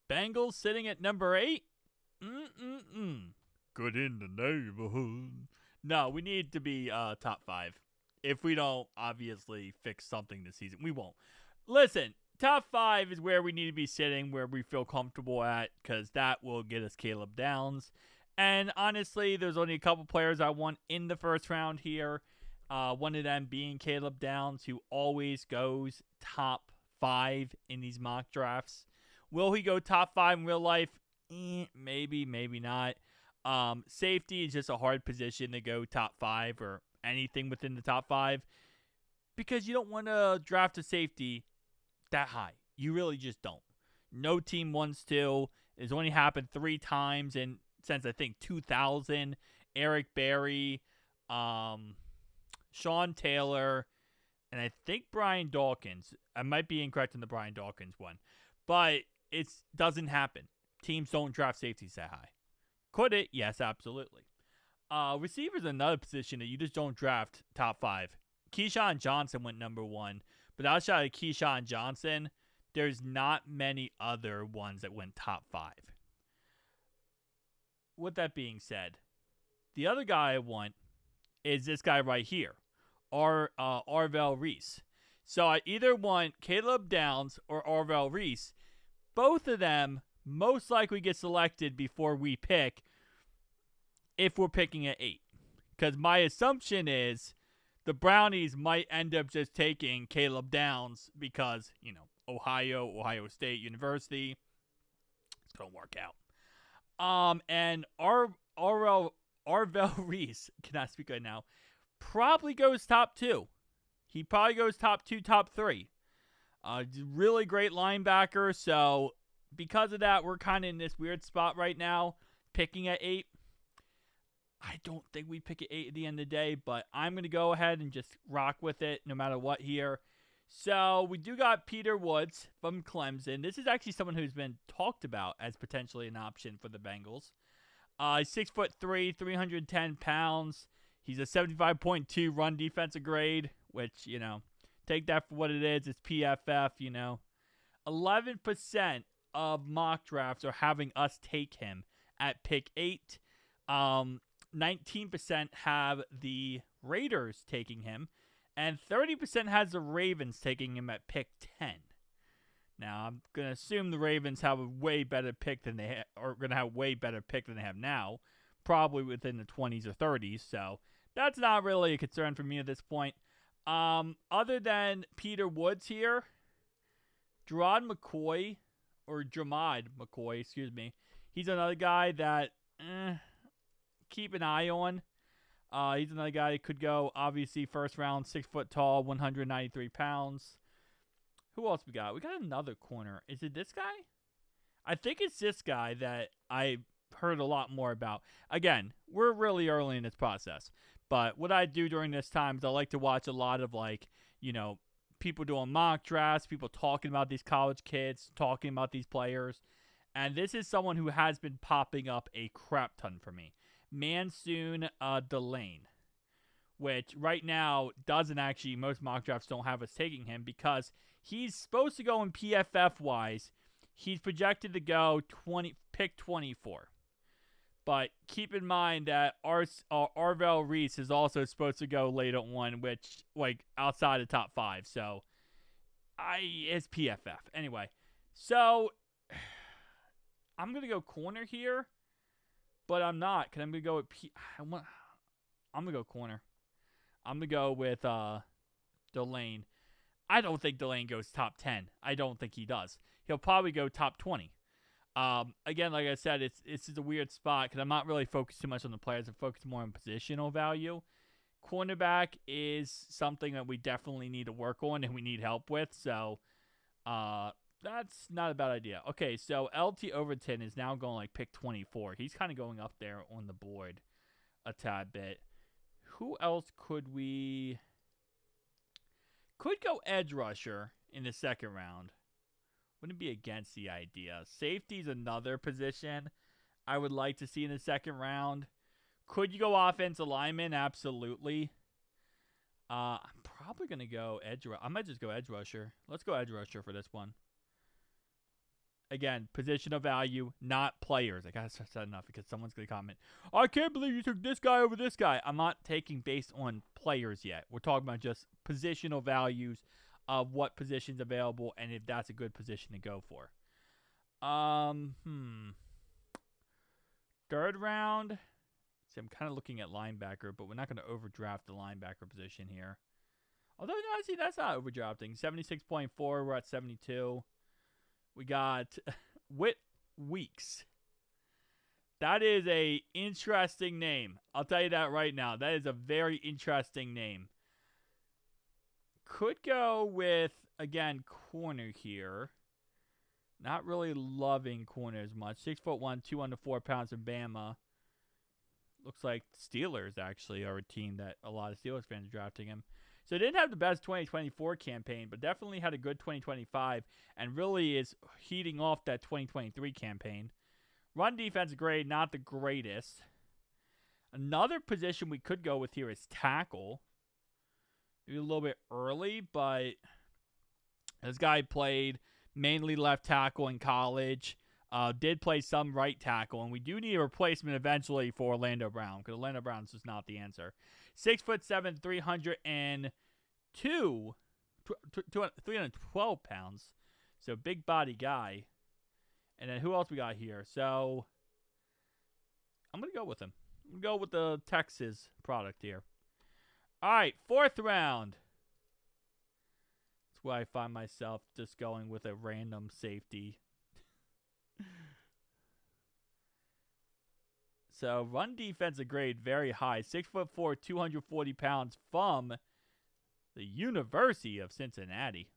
Bengals sitting at number 8? Good in the neighborhood. No, we need to be top 5. If we don't obviously fix something this season, we won't. Listen, top 5 is where we need to be sitting, where we feel comfortable at, because that will get us Caleb Downs. And honestly, there's only a couple players I want in the first round here. One of them being Caleb Downs, who always goes top 5 in these mock drafts. Will he go top 5 in real life? Maybe, maybe not. Safety is just a hard position to go top 5 or anything within the top 5 because you don't want to draft a safety that high. You really just don't. No team wants to. It's only happened 3 times since I think 2000. Eric Berry, Sean Taylor, and I think Brian Dawkins. I might be incorrect on the Brian Dawkins one, but it doesn't happen. Teams don't draft safeties that high. Could it? Yes, absolutely. Receiver is another position that you just don't draft top 5. Keyshawn Johnson went number 1, but outside of Keyshawn Johnson, there's not many other ones that went top 5. With that being said, the other guy I want is this guy right here, Arvell Reese. So I either want Caleb Downs or Arvell Reese. Both of them most likely get selected before we pick, if we're picking at 8. Because my assumption is the Brownies might end up just taking Caleb Downs because, Ohio State University. It's going to work out. And Arvell Reese, cannot speak right now, probably goes top 2. He probably goes top 2, top 3. Really great linebacker. So because of that, we're kind of in this weird spot right now, picking at 8. I don't think we pick at 8 at the end of the day, but I'm going to go ahead and just rock with it no matter what here. So we do got Peter Woods from Clemson. This is actually someone who's been talked about as potentially an option for the Bengals. 6'3", 310 pounds. He's a 75.2 run defensive grade, which, take that for what it is. It's PFF, 11% of mock drafts are having us take him at pick 8. 19% have the Raiders taking him, and 30% has the Ravens taking him at pick 10. Now, I'm going to assume the Ravens have a way better pick than they are going to have a way better pick than they have now, probably within the 20s or 30s. So that's not really a concern for me at this point. Other than Peter Woods here, Jamad McCoy, he's another guy that keep an eye on. He's another guy that could go, obviously, first round, 6 foot tall, 193 pounds. Who else we got? We got another corner. Is it this guy? I think it's this guy that I heard a lot more about. Again, we're really early in this process. But what I do during this time is I like to watch a lot of, people doing mock drafts, people talking about these college kids, talking about these players. And this is someone who has been popping up a crap ton for me. Mansoon Delane, which right now doesn't actually, most mock drafts don't have us taking him because he's supposed to go in PFF-wise. He's projected to go pick 24. But keep in mind that Arvell Reese is also supposed to go late at 1, which, outside the top 5. So, it's PFF. Anyway, so I'm going to go corner here, but I'm not, because I'm going to go with I'm going to go corner. I'm going to go with Delane. I don't think Delane goes top 10. I don't think he does. He'll probably go top 20. Again, like I said, it's just a weird spot because I'm not really focused too much on the players. I'm focused more on positional value. Cornerback is something that we definitely need to work on and we need help with. So, that's not a bad idea. Okay, so LT Overton is now going pick 24. He's kind of going up there on the board a tad bit. Who else could we... Could go edge rusher in the second round. Wouldn't be against the idea. Safety is another position I would like to see in the second round. Could you go offensive lineman? Absolutely. I'm probably going to go edge rusher. I might just go edge rusher. Let's go edge rusher for this one. Again, positional value, not players. I gotta stress that enough because someone's gonna comment, I can't believe you took this guy over this guy. I'm not taking based on players yet. We're talking about just positional values of what position's available and if that's a good position to go for. Third round. See, I'm kind of looking at linebacker, but we're not going to overdraft the linebacker position here. Although, no, see, that's not overdrafting. 76.4, we're at 72. We got Whit Weeks. That is a interesting name. I'll tell you that right now. That is a very interesting name. Could go with, again, corner here. Not really loving corner as much. 6'1", 204 pounds in Bama. Looks like Steelers actually are a team that a lot of Steelers fans are drafting him. So didn't have the best 2024 campaign, but definitely had a good 2025 and really is heating off that 2023 campaign. Run defense grade, not the greatest. Another position we could go with here is tackle. Maybe a little bit early, but this guy played mainly left tackle in college. Did play some right tackle, and we do need a replacement eventually for Orlando Brown, because Orlando Brown's just not the answer. 6'7", 312 pounds. So big body guy. And then who else we got here? So I'm going to go with him. I'm going to go with the Texas product here. All right, fourth round. That's where I find myself just going with a random safety. So run defensive grade very high. 6'4", 240 pounds from the University of Cincinnati.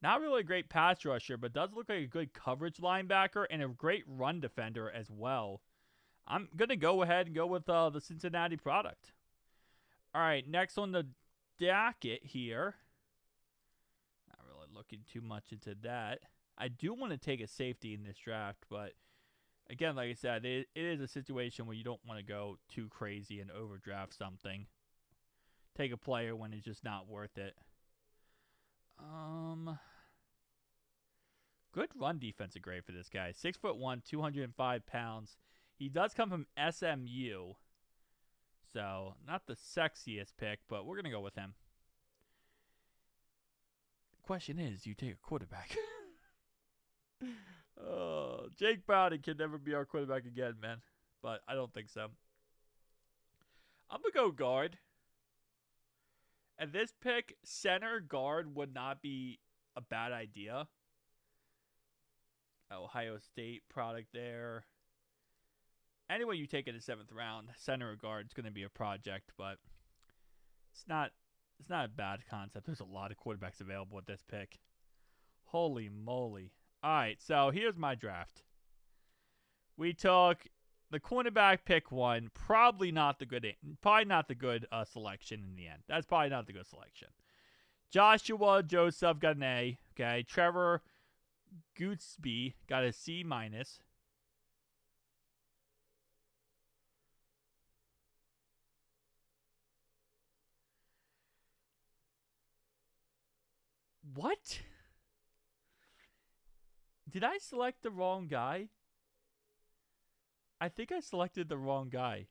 Not really a great pass rusher, but does look like a good coverage linebacker and a great run defender as well. I'm going to go ahead and go with the Cincinnati product. All right, next on the docket here. Not really looking too much into that. I do want to take a safety in this draft, but again, like I said, it is a situation where you don't want to go too crazy and overdraft something. Take a player when it's just not worth it. Good run defensive grade for this guy. 6'1", 205 pounds. He does come from SMU. So, not the sexiest pick, but we're going to go with him. The question is, do you take a quarterback? Jake Browning can never be our quarterback again, man. But I don't think so. I'm going to go guard. And this pick, center guard would not be a bad idea. Ohio State product there. Anyway, you take it in the 7th round, center or guard, it's going to be a project, but it's not a bad concept. There's a lot of quarterbacks available at this pick. Holy moly. All right, so here's my draft. We took the cornerback pick 1, probably not the good selection in the end. That's probably not the good selection. Joshua Joseph got an A. Okay, Trevor Gootsby got a C-. What? Did I select the wrong guy? I think I selected the wrong guy.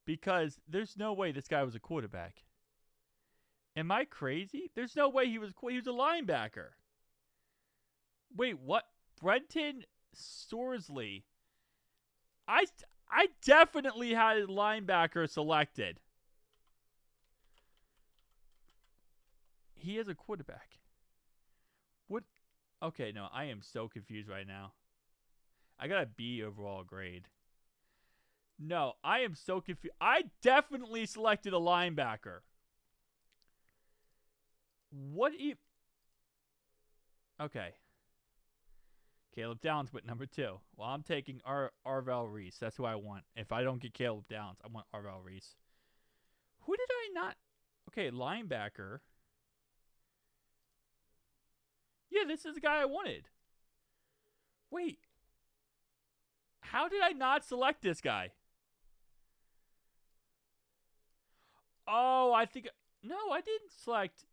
Because there's no way this guy was a quarterback. Am I crazy? There's no way he was a linebacker. Wait, what? Brenton Storsley. I definitely had a linebacker selected. He is a quarterback. What? Okay, no, I am so confused right now. I got a B overall grade. No, I am so confused. I definitely selected a linebacker. What if... Okay. Caleb Downs with number 2. Well, I'm taking Arvell Reese. That's who I want. If I don't get Caleb Downs, I want Arvell Reese. Who did I not... Okay, linebacker. Yeah, this is the guy I wanted. Wait. How did I not select this guy? Oh, I think... No, I didn't select,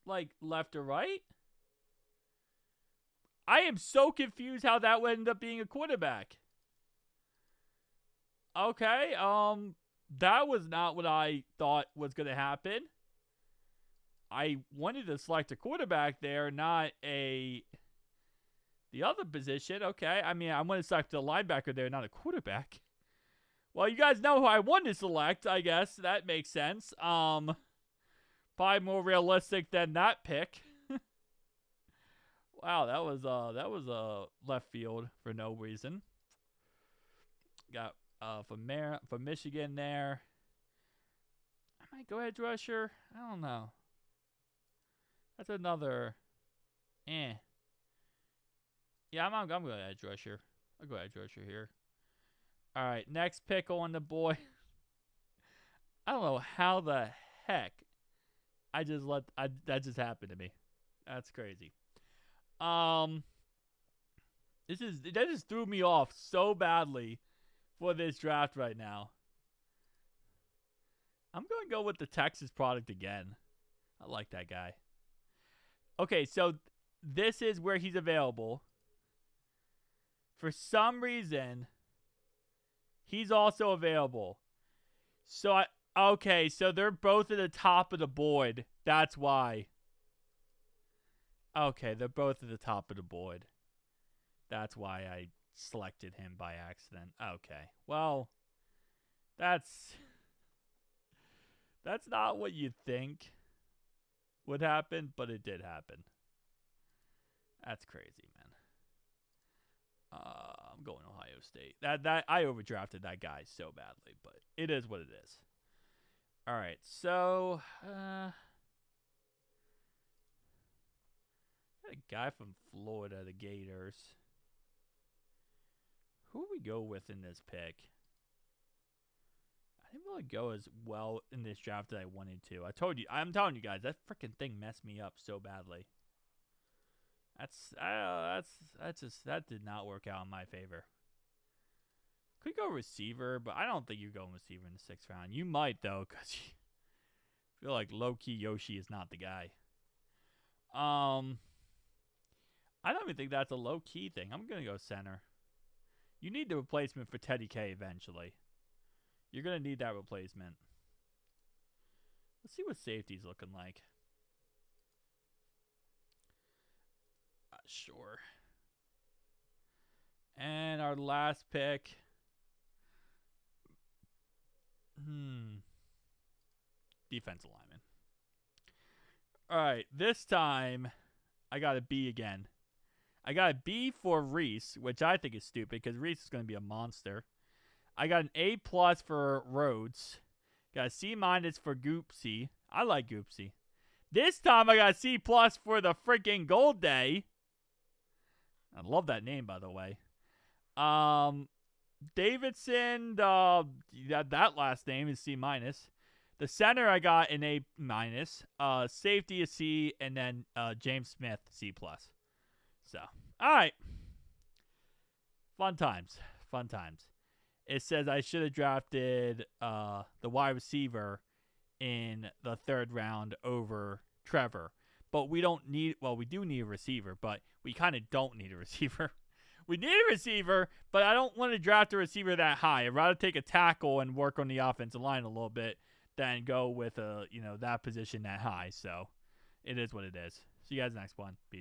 like, left or right. I am so confused how that would end up being a quarterback. Okay, that was not what I thought was going to happen. I wanted to select a quarterback there, not the other position. Okay, I mean, I want to select a linebacker there, not a quarterback. Well, you guys know who I wanted to select, I guess. That makes sense. Probably more realistic than that pick. Wow, that was left field for no reason. Got from Michigan there. I might go edge rusher. I don't know. That's another Yeah, I'm going edge rusher. I'll go edge rusher here. All right, next pick on the boy. I don't know how the heck that just happened to me. That's crazy. That just threw me off so badly for this draft right now. I'm going to go with the Texas product again. I like that guy. Okay, so this is where he's available. For some reason, he's also available. So so they're both at the top of the board. That's why. Okay, they're both at the top of the board. That's why I selected him by accident. Okay. Well, that's not what you'd think would happen, but it did happen. That's crazy, man. I'm going Ohio State. That I overdrafted that guy so badly, but it is what it is. All right, so got a guy from Florida, the Gators. Who do we go with in this pick? I didn't really go as well in this draft that I wanted to. I'm telling you guys, that freaking thing messed me up so badly. That did not work out in my favor. Could go receiver, but I don't think you're going receiver in the 6th round. You might though, because you feel like low-key Yoshi is not the guy. I don't even think that's a low-key thing. I'm gonna go center. You need the replacement for Teddy K eventually. You're gonna need that replacement. Let's see what safety's looking like. Sure. And our last pick. Defensive lineman. All right, this time I got a B again. I got a B for Reese, which I think is stupid because Reese is going to be a monster. I got an A+ for Rhodes. Got a C- for Goopsy. I like Goopsy. This time I got a C+ for the freaking Gold Day. I love that name, by the way. Davidson, that last name is C-. The center I got an A-. Safety a C, and then James Smith C+. So, all right. Fun times. It says I should have drafted the wide receiver in the 3rd round over Trevor. But we do need a receiver, but we kind of don't need a receiver. We need a receiver, but I don't want to draft a receiver that high. I'd rather take a tackle and work on the offensive line a little bit than go with that position that high. So it is what it is. See you guys next one. Peace.